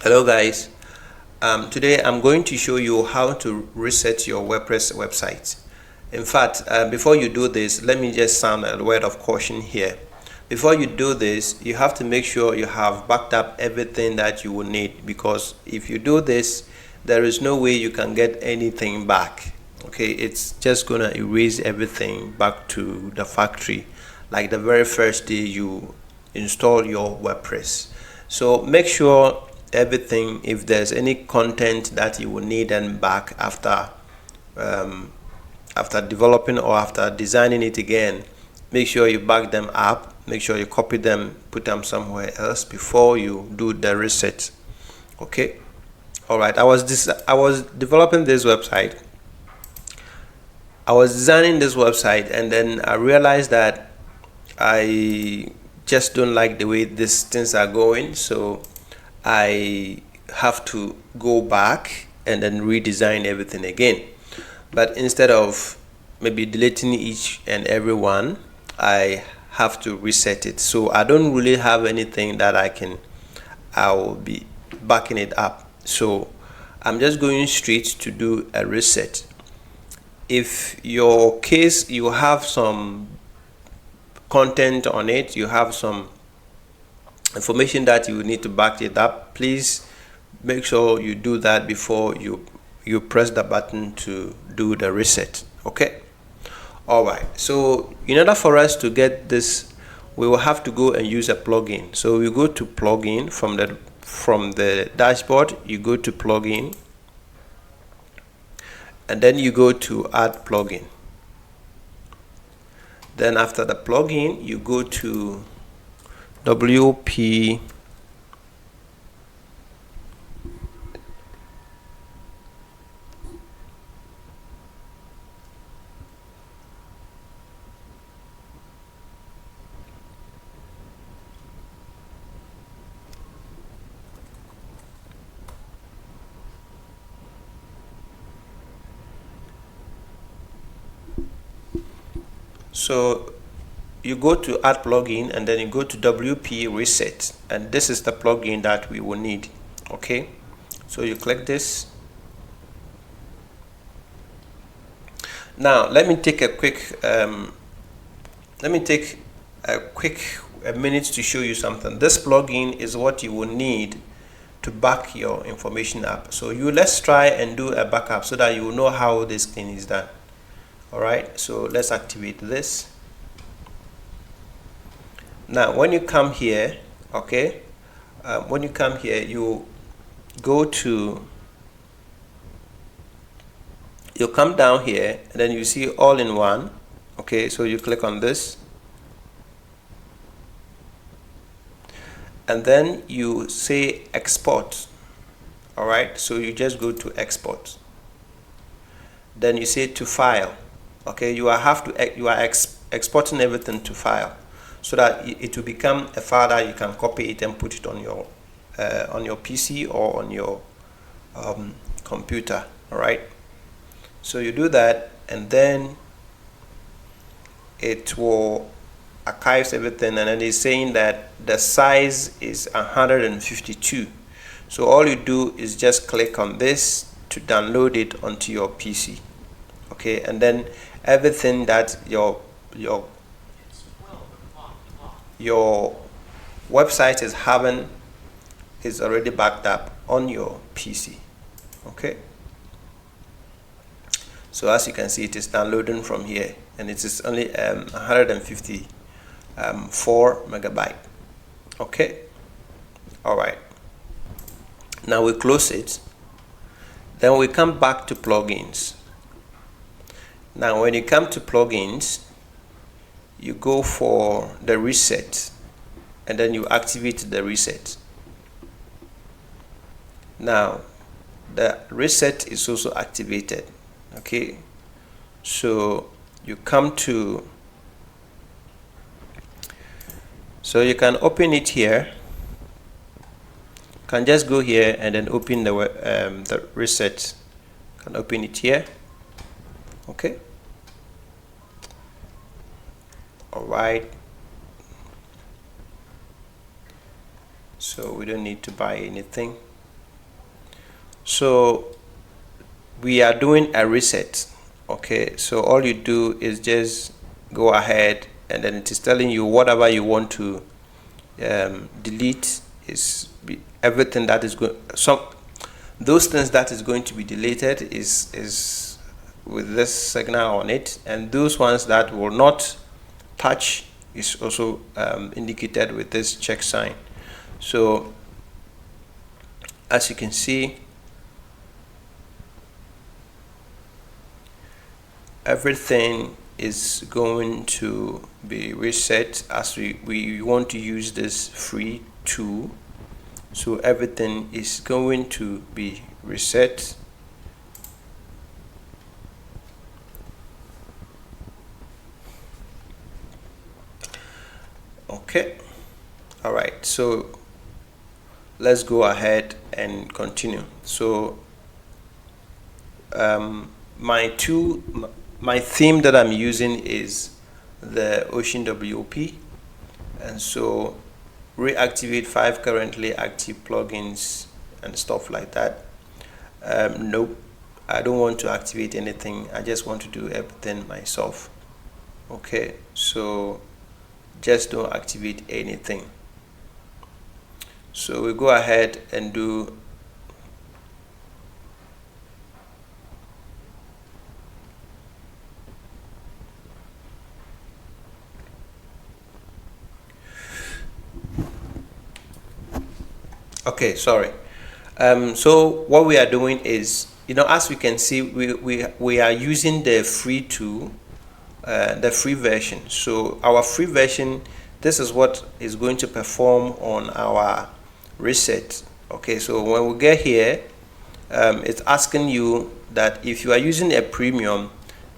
Hello guys, today I'm going to show you how to reset your WordPress website. In fact, before you do this, let me just sound a word of caution here. Before you do this, you have to make sure you have backed up everything that you will need, because if you do this, there is no way you can get anything back. Okay, it's just gonna erase everything back to the factory like the very first day you install your WordPress. So make sure everything, if there's any content that you will need and back after developing or after designing it again, make sure you back them up, make sure you copy them, put them somewhere else before you do the reset. Okay, all right. I was developing this website, I was designing this website, and then I realized that I just don't like the way these things are going, so I have to go back and then redesign everything again. But instead of maybe deleting each and every one, I have to reset it. So I don't really have anything that I'll be backing it up. So I'm just going straight to do a reset. If your case, you have some content on it, you have some information that you need to back it up, please make sure you do that before you press the button to do the reset. Okay, all right. So in order for us to get this, we will have to go and use a plugin. So we go to plugin from the dashboard, you go to plugin, and then you go to add plugin. Then after the plugin, you go to WP So you go to add plugin, and then you go to WP Reset, and this is the plugin that we will need. Okay, so you click this. Now let me take a quick minute to show you something. This plugin is what you will need to back your information up. So let's try and do a backup so that you will know how this thing is done. All right, so let's activate this. Now when you come here, okay, when you come here, you come down here, and then you see all in one. Okay, so you click on this, and then you say export. All right, so you just go to export, then you say to file. Okay, you are exporting everything to file, so that it will become a file that you can copy it and put it on your PC or on your computer. All right, so you do that, and then it will archives everything, and then it's saying that the size is 152. So all you do is just click on this to download it onto your PC. Okay, and then everything that your website is having is already backed up on your PC. Okay, so as you can see, it is downloading from here, and it is only 154 megabyte. Okay, all right, now we close it, then we come back to plugins. Now when you come to plugins, you go for the reset, and then you activate the reset. Now the reset is also activated. Okay, so you come to, so you can open it here. You can just go here and then open the reset. You can open it here. Okay, all right, so we don't need to buy anything. So we are doing a reset. Okay, so all you do is just go ahead, and then it is telling you whatever you want to delete is everything that is going, some those things that is going to be deleted is with this signal on it, and those ones that will not touch is also indicated with this check sign. So as you can see, everything is going to be reset as we want to use this free tool. So everything is going to be reset. Okay, all right, so let's go ahead and continue. So my theme that I'm using is the Ocean WP, and so reactivate 5 currently active plugins and stuff like that. Nope, I don't want to activate anything. I just want to do everything myself. Okay, so just don't activate anything. So we go ahead and do okay, sorry. So what we are doing is, as we can see, we are using the free tool, the free version. So our free version, this is what is going to perform on our reset. Okay, so when we get here, it's asking you that if you are using a premium,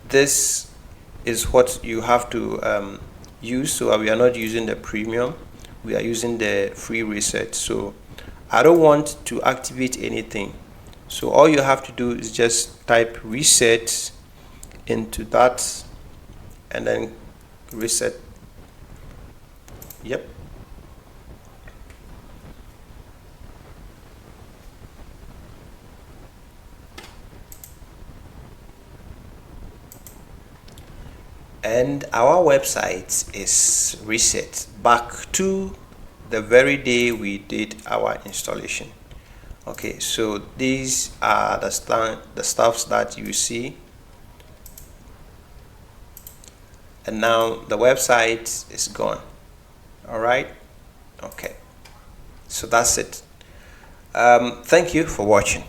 this is what you have to use. So we are not using the premium, we are using the free reset. So I don't want to activate anything, so all you have to do is just type reset into that and then reset. Yep. And our website is reset back to the very day we did our installation. Okay, so these are the stuffs that you see, and now the website is gone. All right, okay, so that's it. Thank you for watching.